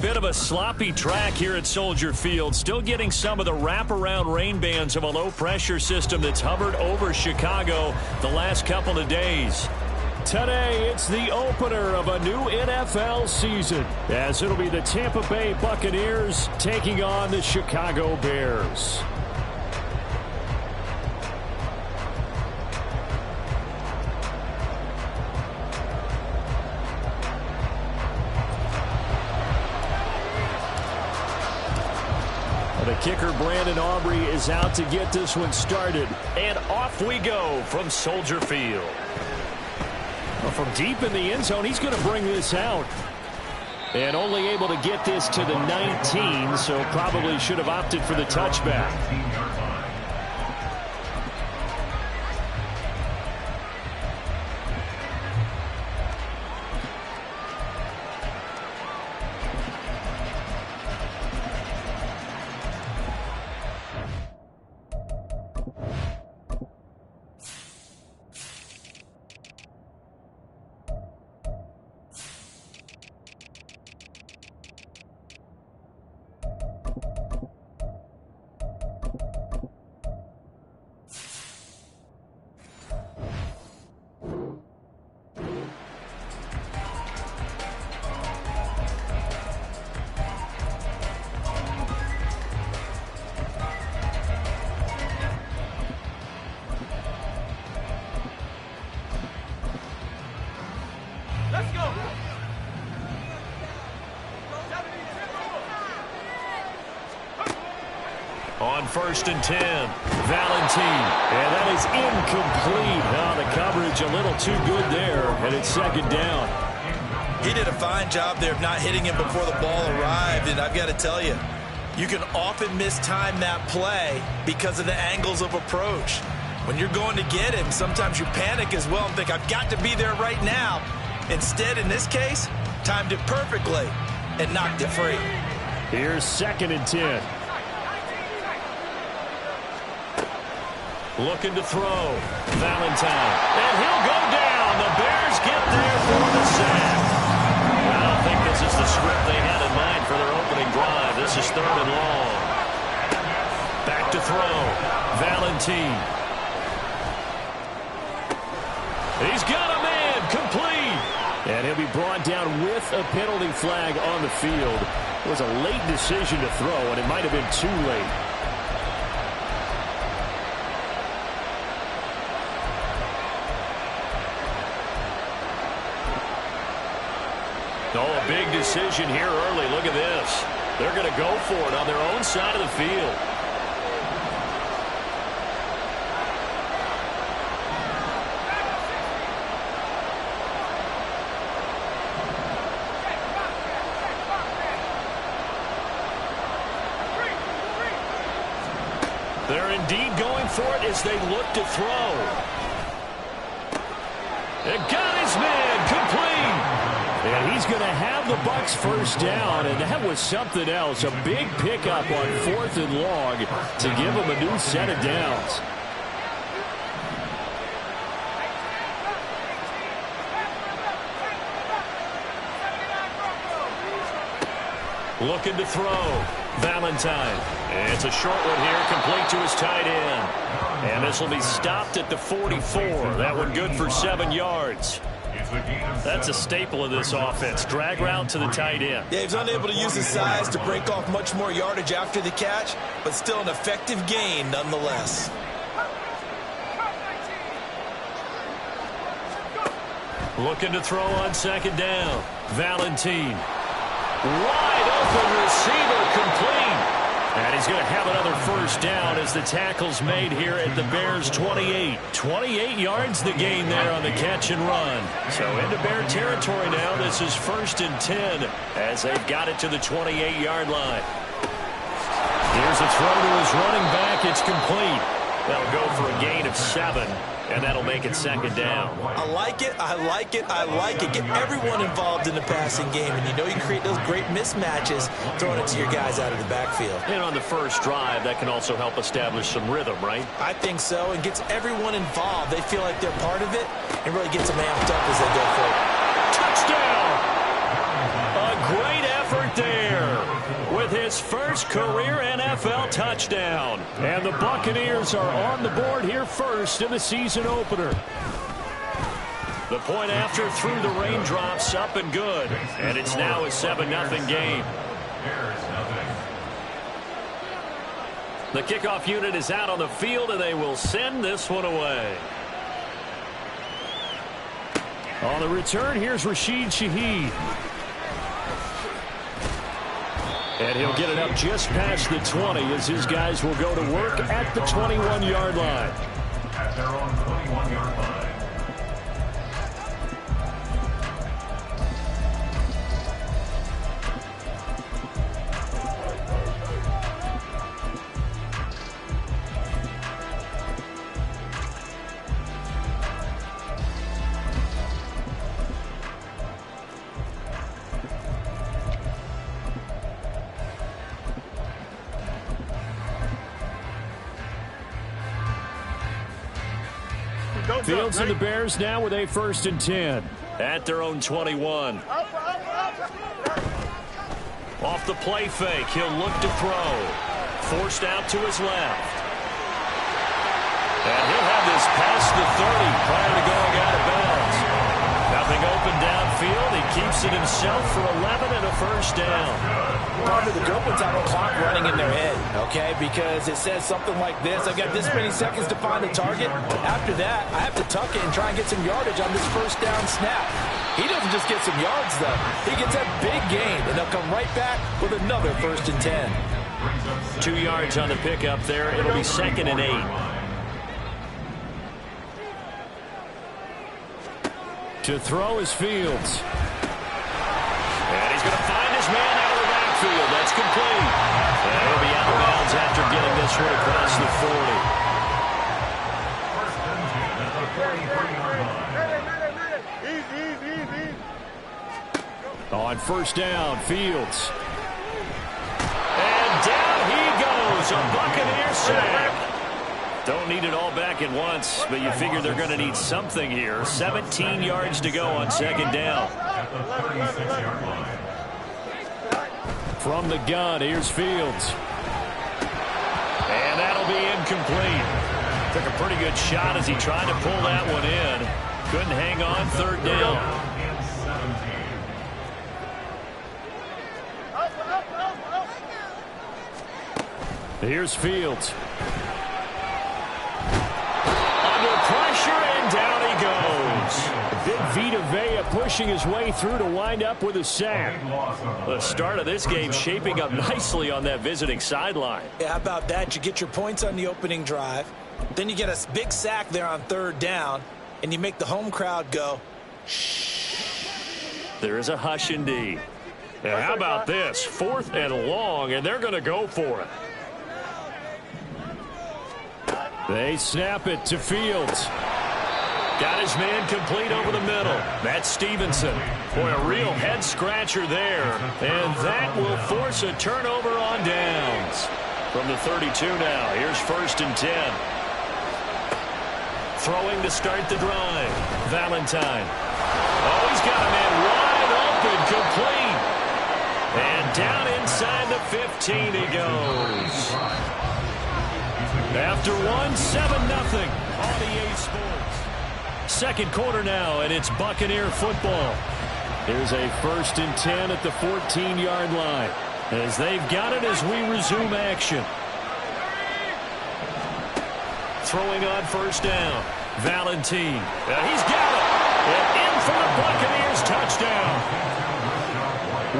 Bit of a sloppy track here at Soldier Field. Still getting some of the wraparound rain bands of a low-pressure system that's hovered over Chicago the last couple of days. Today, it's the opener of a new NFL season, as it'll be the Tampa Bay Buccaneers taking on the Chicago Bears. The kicker, Brandon Aubrey, is out to get this one started. And off we go from Soldier Field. Well, from deep in the end zone, he's going to bring this out. And only able to get this to the 19, so probably should have opted for the touchback. On 1st and 10, Valentine, and that is incomplete. Now the coverage a little too good there, and it's second down. He did a fine job there of not hitting him before the ball arrived, and I've got to tell you, you can often mistime that play because of the angles of approach. When you're going to get him, sometimes you panic as well and think, I've got to be there right now. Instead, in this case, timed it perfectly and knocked it free. Here's 2nd and 10. Looking to throw. Valentine. And he'll go down. The Bears get there for the sack. I don't think this is the script they had in mind for their opening drive. This is 3rd and long. Back to throw. Valentine. He's got a man. Complete. And he'll be brought down with a penalty flag on the field. It was a late decision to throw, and it might have been too late. Oh, a big decision here early. Look at this. They're going to go for it on their own side of the field. They're indeed going for it as they look to throw. And got his man complete. And he's going to have the Bucs first down, and that was something else. A big pickup on 4th and long to give him a new set of downs. Looking to throw. Valentine. And it's a short one here, complete to his tight end. And this will be stopped at the 44. That one good for 7 yards. That's a staple of this offense. Drag route to the tight end. Yeah, he was unable to use his size to break off much more yardage after the catch, but still an effective gain nonetheless. Looking to throw on 2nd down. Valentine. Wide open receiver, complete. And he's going to have another first down as the tackle's made here at the Bears' 28. 28 yards the gain there on the catch and run. So into Bear territory now. This is 1st and 10 as they've got it to the 28-yard line. Here's a throw to his running back. It's complete. That'll go for a gain of 7, and that'll make it 2nd down. I like it, I like it, I like it. Get everyone involved in the passing game, and you know you can create those great mismatches throwing it to your guys out of the backfield. And on the first drive, that can also help establish some rhythm, right? I think so. It gets everyone involved. They feel like they're part of it, and really gets them amped up as they go forward. Touchdown! A great effort there with his first career NFL touchdown. And the Buccaneers are on the board here first in the season opener. The point after through the raindrops, up and good. And it's now a 7-0 game. The kickoff unit is out on the field, and they will send this one away. On the return, here's Rashid Shaheed. And he'll get it up just past the 20 as his guys will go to work at the 21-yard line. At their own 21-yard line. Fields and the Bears now with a 1st and 10 at their own 21. Off the play fake, he'll look to throw. Forced out to his left. And he'll have this past the 30 prior to going out of bounds. Nothing open downfield. He keeps it himself for 11 and a 1st down. Part of the good ones have a clock running in their head, okay? Because it says something like this. I've got this many seconds to find a target. After that, I have to tuck it and try and get some yardage on this 1st down snap. He doesn't just get some yards, though. He gets that big gain, and they'll come right back with another 1st and 10. 2 yards on the pickup there. It'll be 2nd and 8. To throw is Fields. And he's going to find his man out of the backfield. That's complete. And he'll be out of bounds after getting this one across the 40. On 1st down, Fields. And down he goes. A Buccaneer sack. Don't need it all back at once, but you figure they're going to need something here. 17 yards to go on 2nd down. From the gun, here's Fields. And that'll be incomplete. Took a pretty good shot as he tried to pull that one in. Couldn't hang on 3rd down. Here's Fields. And down he goes. Big Vita Vea pushing his way through to wind up with a sack. The start of this game shaping up nicely on that visiting sideline. Yeah, how about that? You get your points on the opening drive. Then you get a big sack there on 3rd down. And you make the home crowd go, shh. There is a hush indeed. And how about this? 4th and long, and they're going to go for it. They snap it to Fields. Got his man complete over the middle. That's Stevenson. Boy, a real head-scratcher there. And that will force a turnover on downs. From the 32 now, here's 1st and 10. Throwing to start the drive. Valentine. Oh, he's got a man wide open, complete. And down inside the 15 he goes. After 7-0 on EA Sports. 2nd quarter now, and it's Buccaneer football. There's a 1st and 10 at the 14-yard line as they've got it as we resume action. Throwing on 1st down. Valentine. He's got it. And in for the Buccaneers touchdown.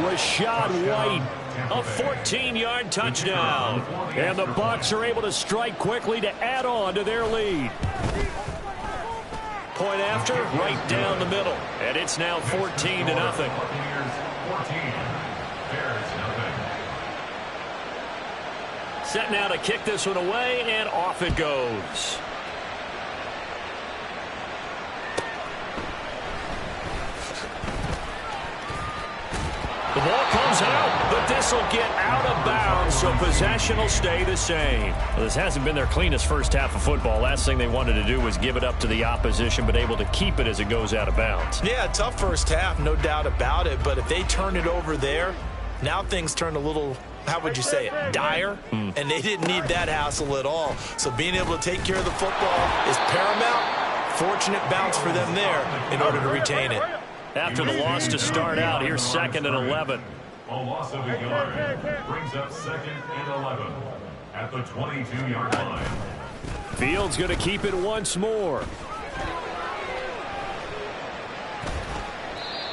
Rashad White. A 14-yard touchdown. And the Bucs are able to strike quickly to add on to their lead. Point after, right down the middle. And it's now 14-0. Set now to kick this one away, and off it goes. The ball comes out, but this will get out of bounds, so possession will stay the same. Well, this hasn't been their cleanest first half of football. Last thing they wanted to do was give it up to the opposition, but able to keep it as it goes out of bounds. Yeah, tough first half, no doubt about it, but if they turn it over there, Now things turn a little, how would you say it, dire? And they didn't need that hassle at all. So being able to take care of the football is paramount. Fortunate bounce for them there in order to retain it. After the loss to start out, here's 2nd and 11. A loss of a yard brings up 2nd and 11 at the 22-yard line. Fields going to keep it once more.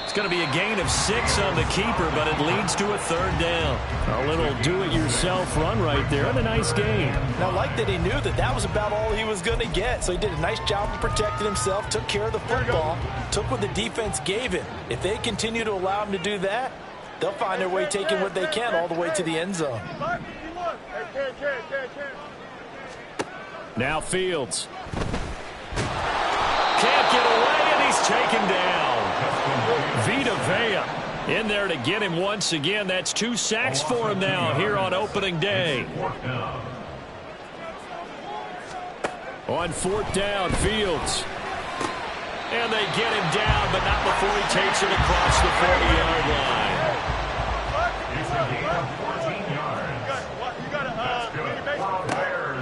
It's going to be a gain of 6 on the keeper, but it leads to a 3rd down. A little do-it-yourself run right there, and a nice gain. Now, I like that he knew that that was about all he was going to get, so he did a nice job of protecting himself, took care of the football, took what the defense gave him. If they continue to allow him to do that, they'll find their way taking what they can all the way to the end zone. Now Fields. Can't get away, and he's taken down. Vita Vea in there to get him once again. That's 2 sacks for him now here on opening day. On 4th down, Fields. And they get him down, but not before he takes it across the 40-yard line. It's a gain of 14 yards.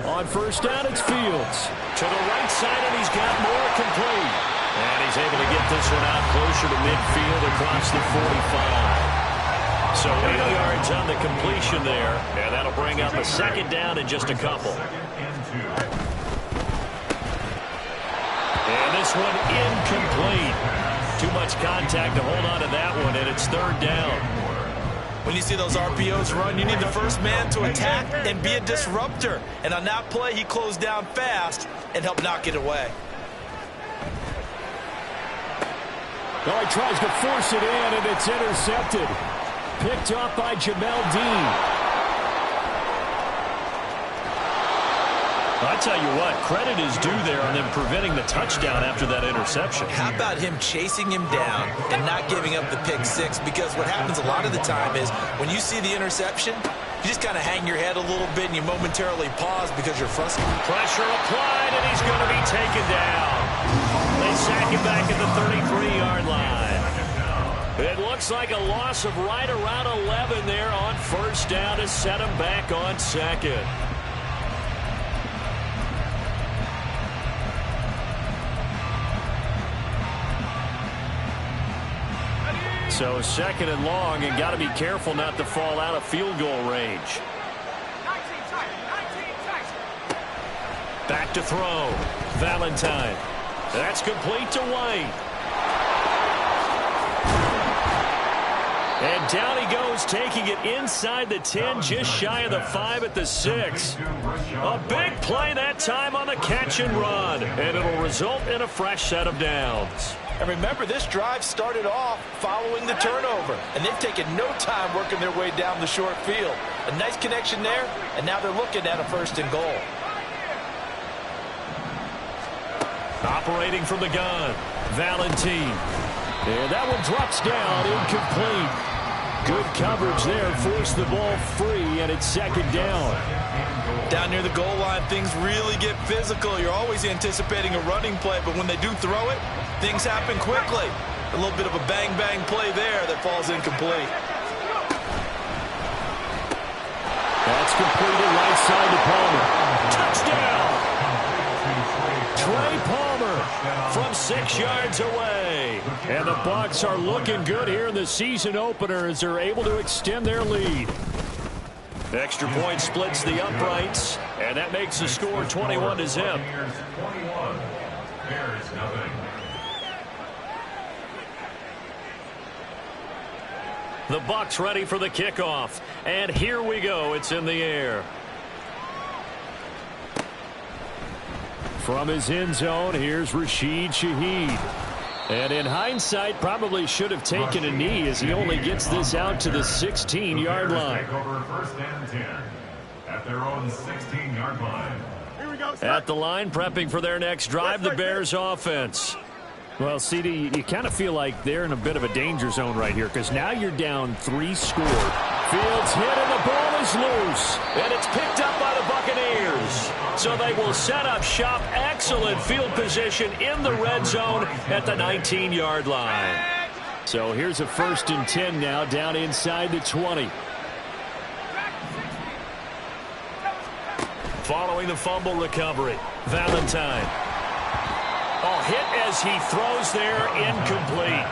On 1st down, it's Fields. To the right side, and he's got more complete. And he's able to get this one out closer to midfield across the 45. So 8 yards on the completion there, and that'll bring up a 2nd down in just a couple. And this one incomplete. Too much contact to hold on to that one, and it's 3rd down. When you see those RPOs run, you need the first man to attack and be a disruptor. And on that play, he closed down fast and helped knock it away. Oh, he tries to force it in, and it's intercepted. Picked off by Jamel Dean. I tell you what, credit is due there on them preventing the touchdown after that interception. How about him chasing him down and not giving up the pick 6? Because what happens a lot of the time is when you see the interception, you just kind of hang your head a little bit and you momentarily pause because you're frustrated. Pressure applied, and he's going to be taken down. They sack him back at the 33-yard line. It looks like a loss of right around 11 there on 1st down to set him back on 2nd. So 2nd and long, and got to be careful not to fall out of field goal range. Back to throw. Valentine. That's complete to White. And down he goes, taking it inside the 10, just shy of the 5 at the 6. A big play that time on the catch and run, and it'll result in a fresh set of downs. And remember, this drive started off following the turnover, and they've taken no time working their way down the short field. A nice connection there, and now they're looking at a 1st and goal. Operating from the gun, Valentine. And that one drops down, incomplete. Good coverage there, forced the ball free, and it's 2nd down. Down near the goal line, things really get physical. You're always anticipating a running play, but when they do throw it, things happen quickly. A little bit of a bang-bang play there that falls incomplete. That's completed right side to Palmer. Touchdown! Trey Palmer from 6 yards away. And the Bucs are looking good here in the season opener as they're able to extend their lead. Extra point splits the uprights, and that makes the score 21-0. The Bucs ready for the kickoff, and here we go. It's in the air. From his end zone, here's Rashid Shaheed. And in hindsight, probably should have taken a knee as he only gets this out to the 16-yard line. At their own 16-yard line. At the line, prepping for their next drive, the Bears offense. Well, CD, you kind of feel like they're in a bit of a danger zone right here because now you're down 3 score. Fields hit and the ball is loose. And it's picked up by the Buccaneers. So they will set up shop. Excellent field position in the red zone at the 19-yard line. So here's a 1st and 10 now, down inside the 20. Following the fumble recovery, Valentine. Oh, hit as he throws there, incomplete.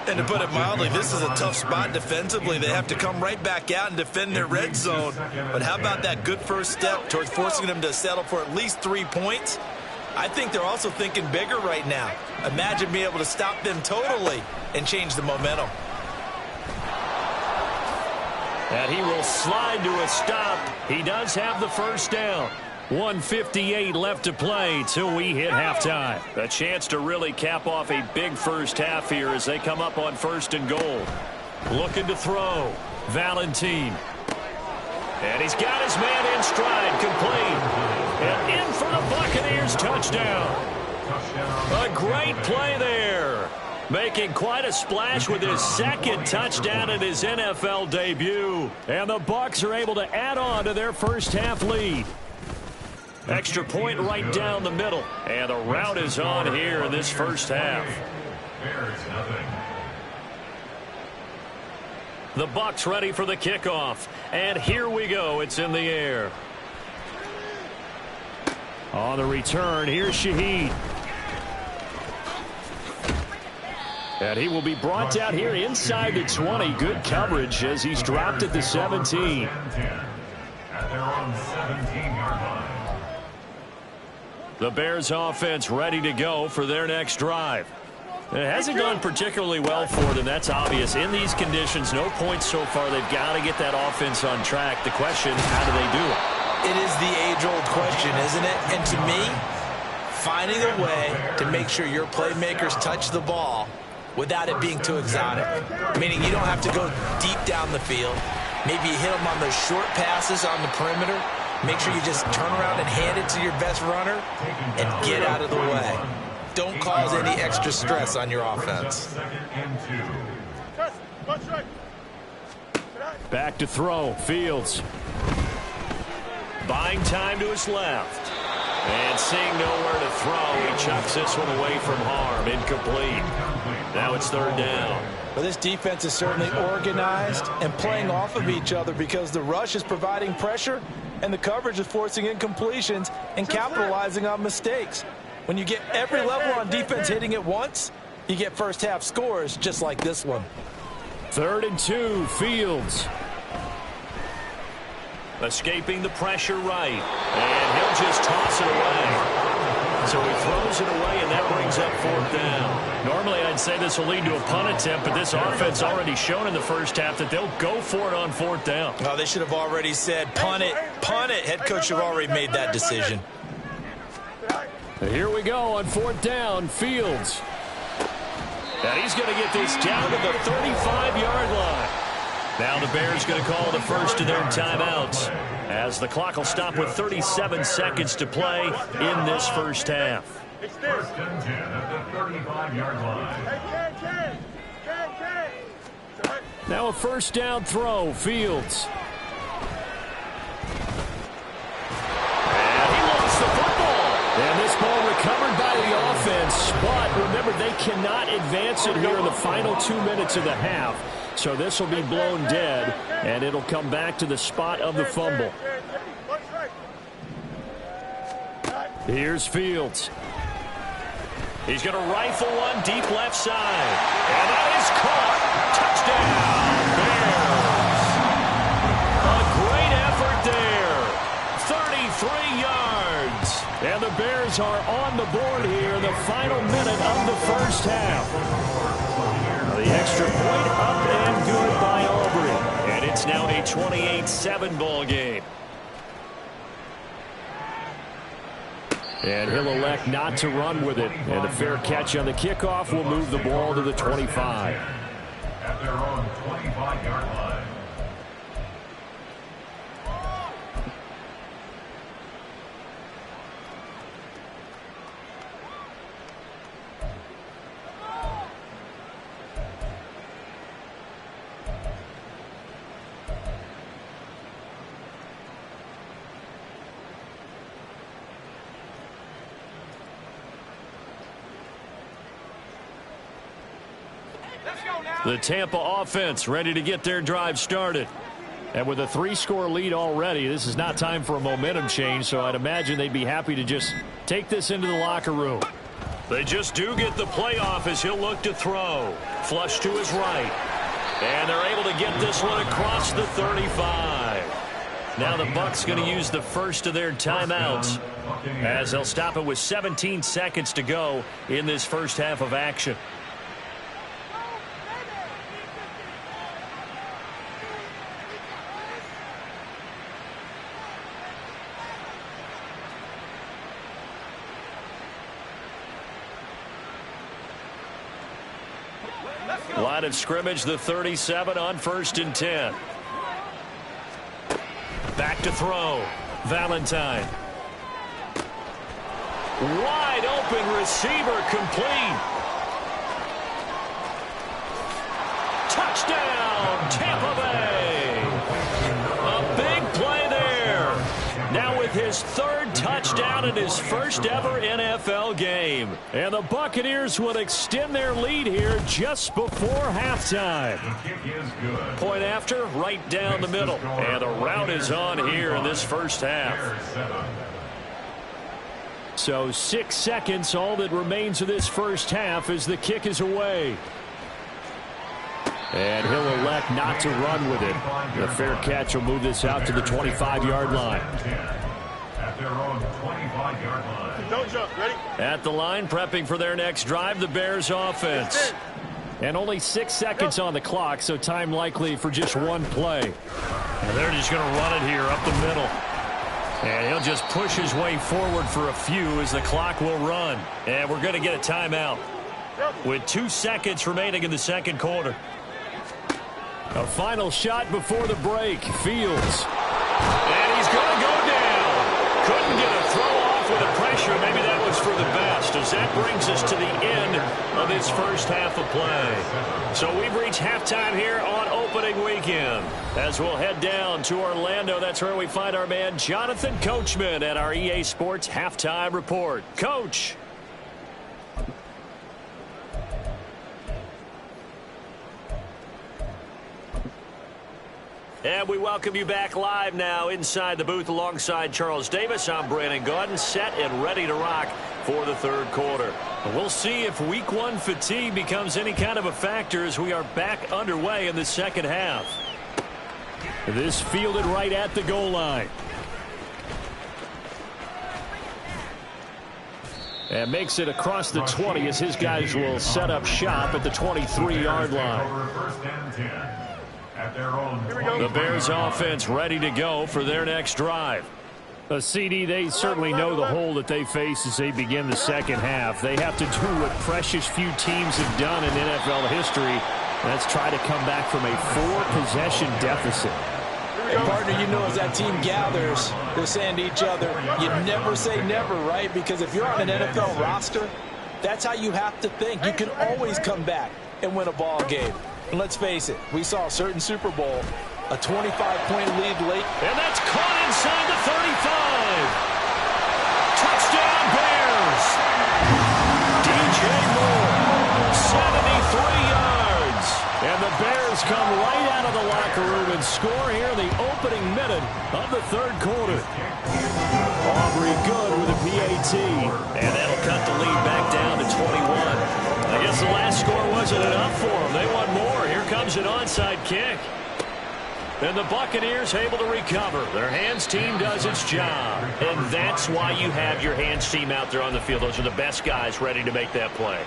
And to put it mildly, this is a tough spot defensively. They have to come right back out and defend their red zone. But how about that good first step towards forcing them to settle for at least 3 points? I think they're also thinking bigger right now. Imagine being able to stop them totally and change the momentum. And he will slide to a stop. He does have the first down. 1:58 left to play till we hit halftime. A chance to really cap off a big first half here as they come up on 1st and goal. Looking to throw. Valentine. And he's got his man in stride, complete. And in for the Buccaneers touchdown. A great play there. Making quite a splash with his 2nd touchdown in his NFL debut. And the Bucs are able to add on to their first half lead. Extra point right down the middle. And the route is on here in this first half. The Bucs ready for the kickoff. And here we go. It's in the air. On the return, here's Shaheed. And he will be brought down here inside the 20. Good coverage as he's dropped at the 17. At their own 17-yard line. The Bears offense ready to go for their next drive. It hasn't gone particularly well for them. That's obvious. In these conditions, no points so far. They've got to get that offense on track. The question, how do they do it? It is the age-old question, isn't it? And to me, finding a way to make sure your playmakers touch the ball without it being too exotic. Meaning you don't have to go deep down the field. Maybe you hit them on those short passes on the perimeter. Make sure you just turn around and hand it to your best runner and get out of the way. Don't cause any extra stress on your offense. Back to throw. Fields. Buying time to his left. And seeing nowhere to throw, he chucks this one away from harm. Incomplete. Now it's 3rd down. Well, this defense is certainly organized and playing off of each other because the rush is providing pressure and the coverage is forcing incompletions and capitalizing on mistakes. When you get every level on defense hitting at once, you get first half scores just like this one. 3rd and 2, Fields. Escaping the pressure right. And he'll just toss it away. So he throws it away, and that brings up 4th down. Normally, I'd say this will lead to a punt attempt, but this offense already shown in the first half that they'll go for it on 4th down. Oh, they should have already said, punt it, punt it. Head coach should have already made that decision. Here we go on 4th down, Fields. And he's going to get this down to the 35-yard line. Now the Bears going to call the first of their timeouts as the clock will stop with 37 seconds to play in this first half. 1st and 10 at the 35-yard line. Now a 1st down throw, Fields. And he lost the football. And this ball recovered by the offense, but remember, they cannot advance it here in the final 2 minutes of the half. So this will be blown dead, and it'll come back to the spot of the fumble. Here's Fields. He's going to rifle one deep left side. And that is caught. Touchdown, Bears. A great effort there. 33 yards. And the Bears are on the board here in the final minute of the first half. The extra point up and good by Aubrey. And it's now a 28-7 ball game. And he'll elect not to run with it. And a fair catch on the kickoff will move the ball to the 25. At their own 25-yard line. The Tampa offense ready to get their drive started. And with a 3-score lead already, this is not time for a momentum change, so I'd imagine they'd be happy to just take this into the locker room. They just do get the playoff as he'll look to throw. Flush to his right. And they're able to get this one across the 35. Now the Bucs going to use the first of their timeouts as they'll stop it with 17 seconds to go in this first half of action. Line of scrimmage, the 37 on 1st and 10. Back to throw. Valentine. Wide open receiver complete. Touchdown, Tampa Bay. A big play there. Now with his 3rd touchdown in his first ever NFL game. And the Buccaneers will extend their lead here just before halftime. Point after, right down the middle. And the route is on here in this first half. So 6 seconds, all that remains of this first half as the kick is away. And he'll elect not to run with it. The fair catch will move this out to the 25-yard line. At their own 25-yard line. Don't jump. Ready? At the line, prepping for their next drive, the Bears offense. And only 6 seconds on the clock, so time likely for just one play. And they're just going to run it here up the middle. And he'll just push his way forward for a few as the clock will run. And we're going to get a timeout with 2 seconds remaining in the second quarter. A final shot before the break. Fields. And he's going to go down. Couldn't get a throw off with the pressure. Maybe that was for the best as that brings us to the end of this first half of play. So we've reached halftime here on opening weekend. As we'll head down to Orlando, that's where we find our man Jonathan Coachman at our EA Sports Halftime Report. Coach. And we welcome you back live now inside the booth alongside Charles Davis. I'm Brandon Gaudin, set and ready to rock for the third quarter. We'll see if week 1 fatigue becomes any kind of a factor as we are back underway in the second half. This fielded right at the goal line. And makes it across the 20 as his guys will set up shop at the 23-yard line. The Bears offense ready to go for their next drive. A CD, they certainly know the hole that they face as they begin the second half. They have to do what precious few teams have done in NFL history. That's try to come back from a 4-possession deficit. And partner, you know, as that team gathers, they're saying to each other, you never say never, right? Because if you're on an NFL roster, that's how you have to think. You can always come back and win a ball game. And let's face it, we saw a certain Super Bowl, a 25-point lead late. And that's caught inside the 35. Touchdown Bears. DJ Moore, 73 yards. And the Bears come right out of the locker room and score here in the opening minute of the third quarter. Aubrey good with a PAT. And that'll cut the lead back down to 21. I guess the last score wasn't enough for them. They want more. Here comes an onside kick. And the Buccaneers able to recover. Their hands team does its job. And that's why you have your hands team out there on the field. Those are the best guys ready to make that play.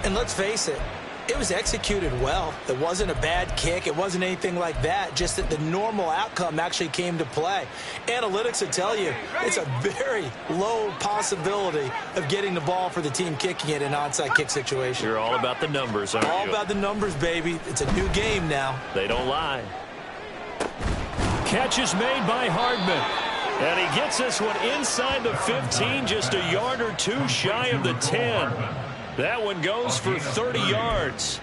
And let's face it, it was executed well. It wasn't a bad kick. It wasn't anything like that. Just that the normal outcome actually came to play. Analytics will tell you it's a very low possibility of getting the ball for the team kicking it in an onside kick situation. You're all about the numbers, aren't you? All about the numbers, baby. It's a new game now. They don't lie. Catch is made by Hardman. And he gets this one inside the 15, just a yard or two shy of the 10. That one goes for 30 yards.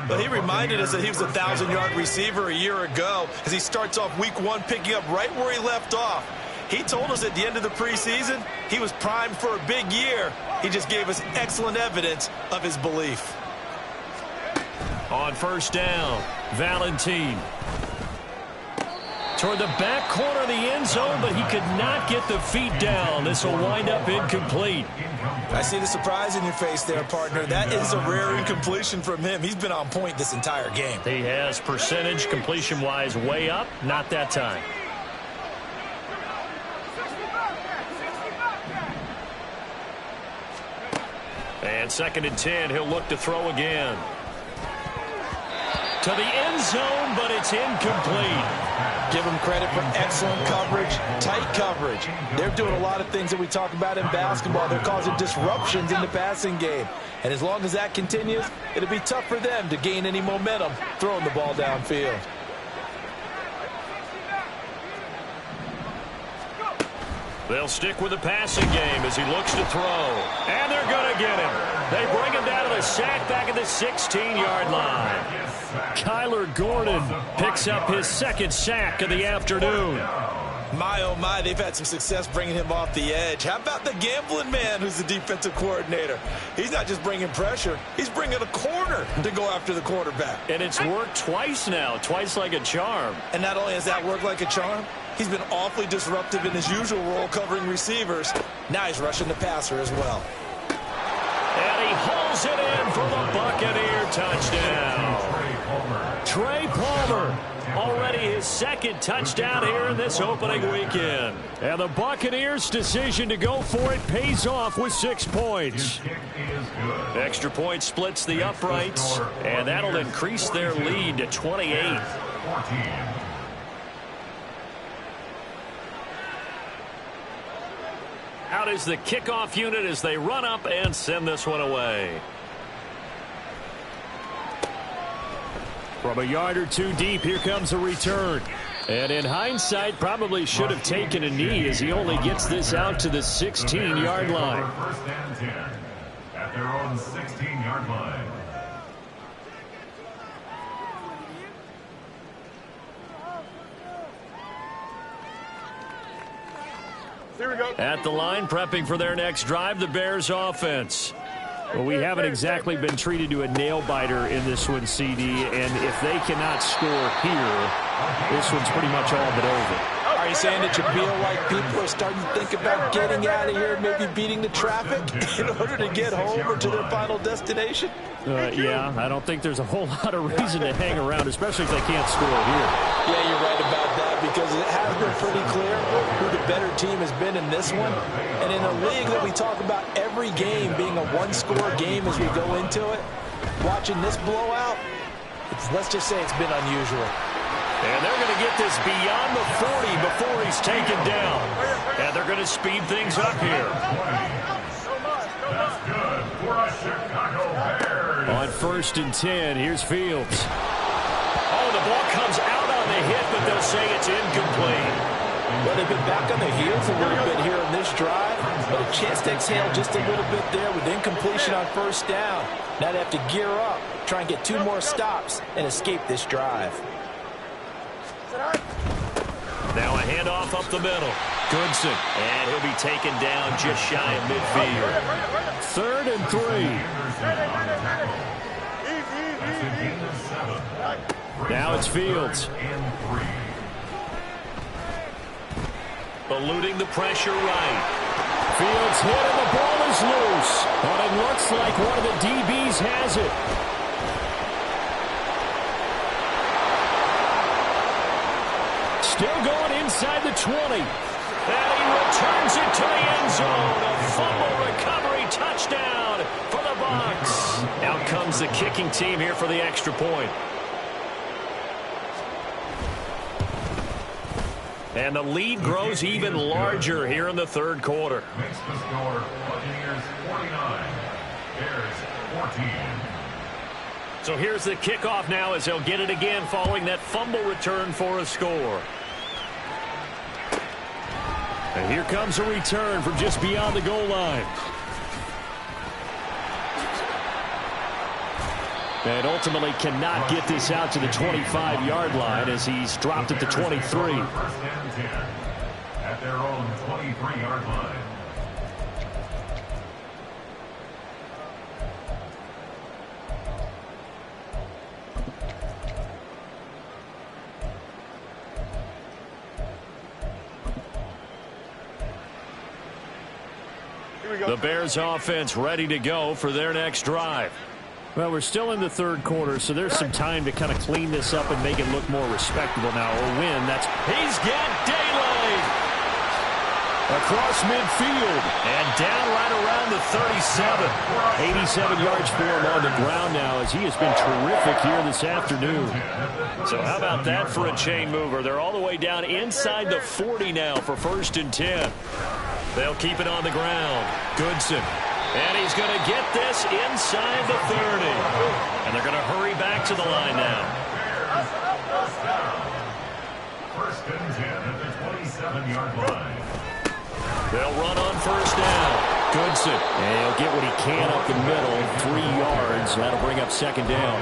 But he reminded us that he was a 1,000-yard receiver a year ago as he starts off week 1 picking up right where he left off. He told us at the end of the preseason he was primed for a big year. He just gave us excellent evidence of his belief. On first down, Valentine. Toward the back corner of the end zone, but he could not get the feet down. This will wind up incomplete. I see the surprise in your face there, partner. That is a rare incompletion from him. He's been on point this entire game. He has percentage completion-wise way up. Not that time. And 2nd and 10, he'll look to throw again. To the end zone, but it's incomplete. Give them credit for excellent coverage, tight coverage. They're doing a lot of things that we talk about in basketball. They're causing disruptions in the passing game. And as long as that continues, it'll be tough for them to gain any momentum throwing the ball downfield. They'll stick with the passing game as he looks to throw. And they're going to get him. They bring him down to the sack back at the 16-yard line. Kyler Gordon picks up his 2nd sack of the afternoon. My, oh my, they've had some success bringing him off the edge. How about the gambling man who's the defensive coordinator? He's not just bringing pressure, he's bringing a corner to go after the quarterback. And it's worked twice now, twice like a charm. And not only has that worked like a charm, he's been awfully disruptive in his usual role covering receivers. Now he's rushing the passer as well. And he hauls it in for the Buccaneer touchdown. Trey Palmer, already his 2nd touchdown here in this opening weekend. And the Buccaneers' decision to go for it pays off with 6 points. Extra point splits the uprights, and that'll increase their lead to 28. Out is the kickoff unit as they run up and send this one away. From a yard or two deep, here comes a return. And in hindsight, probably should have taken a knee as he only gets this out to the 16-yard line. 1st and 10 at their own 16-yard line. Here we go. At the line, prepping for their next drive, the Bears offense. Well, we haven't exactly been treated to a nail-biter in this one, CD, and if they cannot score here, this one's pretty much all but over. Are you saying that you feel like people are starting to think about getting out of here, maybe beating the traffic in order to get home or to their final destination? Yeah, I don't think there's a whole lot of reason to hang around, especially if they can't score here. Yeah, you're right about that because it has been pretty clear who the better team has been in this one. And in a league that we talk about every game being a one-score game as we go into it, watching this blowout, let's just say it's been unusual. And they're going to get this beyond the 40 before he's taken down. And they're going to speed things up here. That's good for a Chicago Bears. On 1st and 10, here's Fields. Oh, the ball comes out on the hit, but they'll say it's incomplete. Well, they've been back on their heels a little bit here on this drive, but a chance to exhale just a little bit there with incompletion on 1st down. Now they have to gear up, try and get 2 more stops, and escape this drive. Now a handoff up the middle. Goodson. And he'll be taken down just shy of midfield. 3rd and 3. Now it's Fields. Eluding the pressure right. Fields hit and the ball is loose. But it looks like one of the DBs has it. Still going inside the 20. And he returns it to the end zone. A fumble recovery touchdown for the Bucs. Out comes the kicking team here for the extra point. And the lead grows even larger here in the 3rd quarter. Makes the score Buccaneers 49, Bears 14. So here's the kickoff now as they'll get it again following that fumble return for a score. And here comes a return from just beyond the goal line. And ultimately cannot get this out to the 25-yard line as he's dropped at the 23. 1st and 10 at their own 23-yard line. The Bears offense ready to go for their next drive. Well, we're still in the third quarter, so there's some time to kind of clean this up and make it look more respectable now. Or win. He's got daylight across midfield and down right around the 37. 87 yards for him on the ground now, as he has been terrific here this afternoon. So how about that for a chain mover? They're all the way down inside the 40 now for 1st and 10. They'll keep it on the ground. Goodson. And he's going to get this inside the 30. And they're going to hurry back to the line now. First and 10 at the 27-yard line. They'll run on 1st down. Goodson. And he'll get what he can up the middle. 3 yards. That'll bring up 2nd down.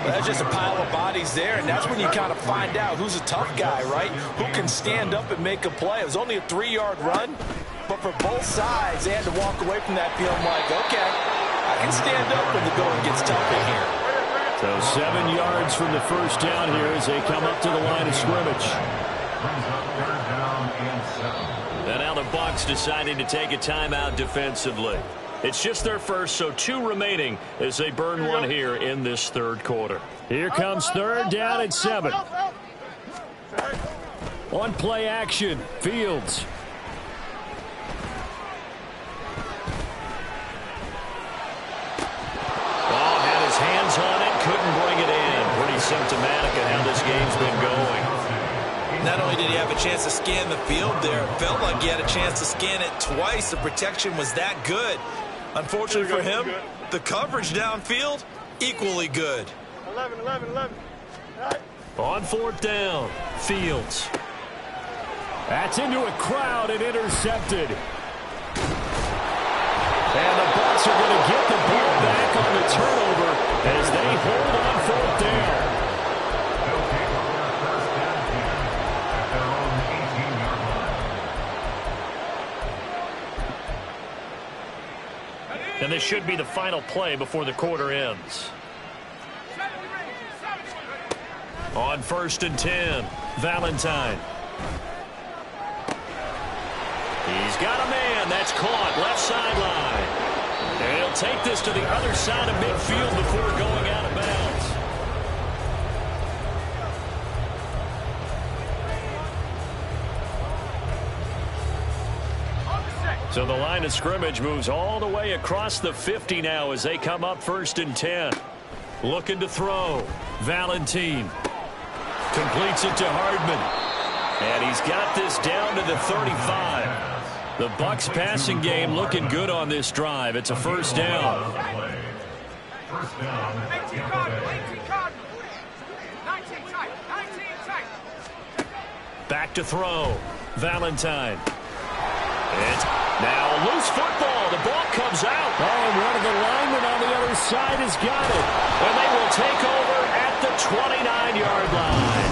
That's just a pile of bodies there, and that's when you kind of find out who's a tough guy, right? Who can stand up and make a play. It was only a 3-yard run, but for both sides, they had to walk away from that feeling like, okay, I can stand up when the going gets tough in here. So 7 yards from the 1st down here as they come up to the line of scrimmage. And now the Bucs deciding to take a timeout defensively. It's just their first, so 2 remaining as they burn one here in this 3rd quarter. Here comes 3rd down and 7. On play action, Fields. Oh, had his hands on it, couldn't bring it in. Pretty symptomatic of how this game's been going. Not only did he have a chance to scan the field there, it felt like he had a chance to scan it twice. The protection was that good. Unfortunately for him, the coverage downfield, equally good. 11. On 4th down, Fields. That's into a crowd and intercepted. And the Bucs are going to get the ball back on the turnover as they hold on 4th down. And this should be the final play before the quarter ends. On 1st and 10, Valentine. He's got a man. That's caught. Left sideline. And he'll take this to the other side of midfield before going out of bounds. So the line of scrimmage moves all the way across the 50 now as they come up 1st and 10. Looking to throw. Valentine completes it to Hardman. And he's got this down to the 35. The Bucs passing game looking good on this drive. It's a 1st down. First down. 19 card. 19 tight. Back to throw. Valentine. It's now a loose football. The ball comes out. Oh, and one of the linemen on the other side has got it. And they will take over at the 29-yard line.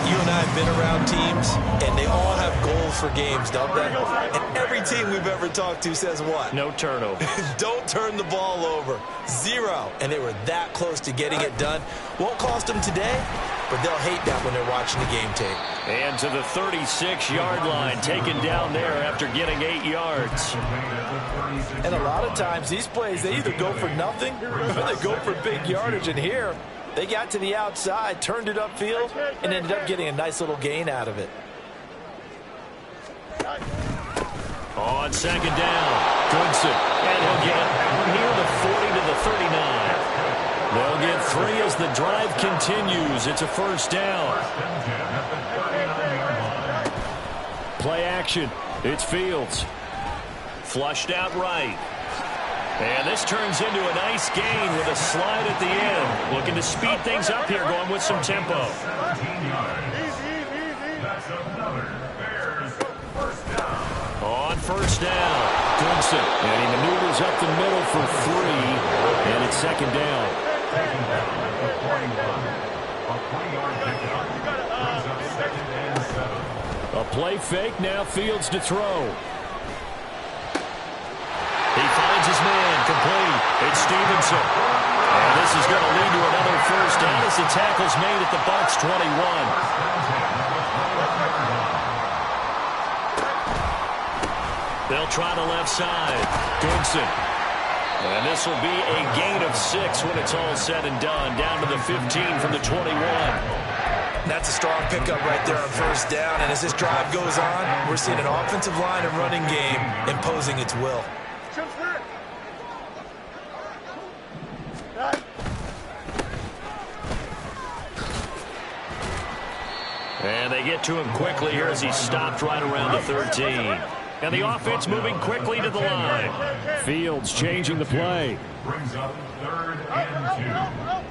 You and I have been around teams, and they all have goals for games, don't they? And every team we've ever talked to says what? No turnover. Don't turn the ball over. 0. And they were that close to getting it done. Won't cost them today, but they'll hate that when they're watching the game tape. And to the 36-yard line, taken down there after getting 8 yards. And a lot of times these plays, they either go for nothing or they go for big yardage. And here, they got to the outside, turned it upfield, and ended up getting a nice little gain out of it. On 2nd down, Goodson. And he'll get it near the 40 to the 39. They'll get 3 as the drive continues. It's a 1st down. Play action. It's Fields. Flushed out right. And this turns into a nice gain with a slide at the end. Looking to speed things up here, going with some tempo. That's another Bears first down. On 1st down, Goodson. And he maneuvers up the middle for 3. And it's 2nd down. Taken down at the 41. A 20-yard pickup. Brings up 2nd and 7. A play fake, now Fields to throw. He finds his man, complete. It's Stevenson. And this is going to lead to another 1st down as the tackle's made at the Bucs 21. They'll try the left side. Goodson. And this will be a gain of 6 when it's all said and done. Down to the 15 from the 21. That's a strong pickup right there on first down. And as this drive goes on, we're seeing an offensive line and running game imposing its will. And they get to him quickly here as he stopped right around the 13. And the offense moving quickly to the line. Fields changing the play. Brings up 3rd and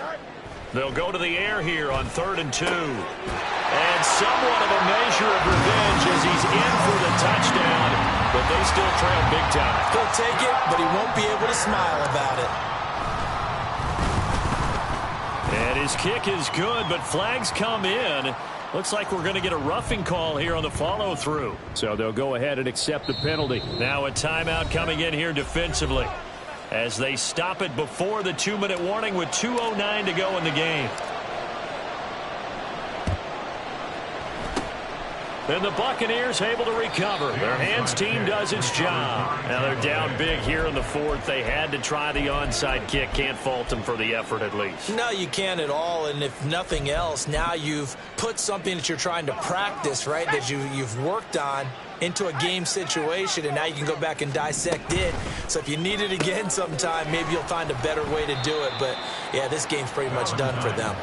2. They'll go to the air here on 3rd and 2. And somewhat of a measure of revenge as he's in for the touchdown. But they still trail big time. He'll take it, but he won't be able to smile about it. And his kick is good, but flags come in. Looks like we're going to get a roughing call here on the follow-through. So they'll go ahead and accept the penalty. Now a timeout coming in here defensively as they stop it before the 2-minute warning with 2:09 to go in the game. And the Buccaneers able to recover. Their hands team does its job. Now they're down big here in the 4th. They had to try the onside kick. Can't fault them for the effort at least. No, you can't at all. And if nothing else, now you've put something that you're trying to practice, right, that you've worked on into a game situation, and now you can go back and dissect it. So if you need it again sometime, maybe you'll find a better way to do it. But, yeah, this game's pretty much done for them.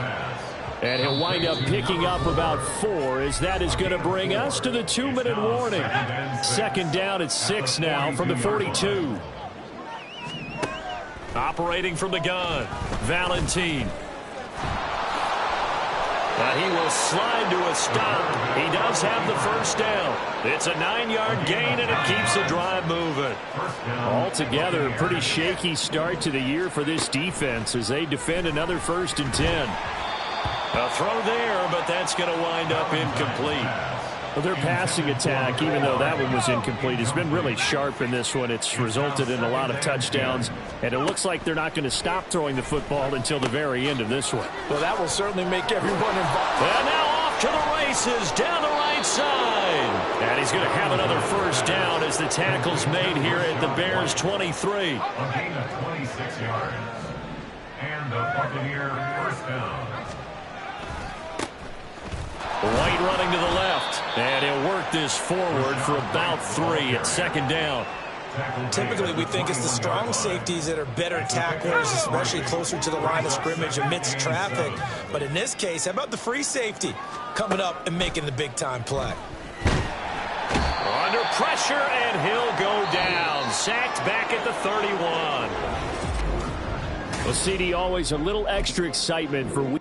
And he'll wind up picking up about 4 as that is going to bring us to the 2-minute warning. 2nd down at 6 now from the 42. Operating from the gun, Valentine. He will slide to a stop. He does have the first down. It's a 9-yard gain, and it keeps the drive moving. Altogether, a pretty shaky start to the year for this defense as they defend another 1st and 10. A throw there, but that's going to wind up incomplete. Well, their passing attack, even though that one was incomplete, has been really sharp in this one. It's resulted in a lot of touchdowns, and it looks like they're not going to stop throwing the football until the very end of this one. Well, that will certainly make everyone involved. And now off to the races down the right side. And he's going to have another first down as the tackle's made here at the Bears' 23. A gain of 26 yards. And the Buccaneer first down. White running to the left. And he'll work this forward for about 3 at 2nd down. Typically, we think it's the strong safeties that are better tacklers, especially closer to the line of scrimmage amidst traffic. But in this case, how about the free safety coming up and making the big-time play? Under pressure, and he'll go down. Sacked back at the 31. Well, CD, always a little extra excitement for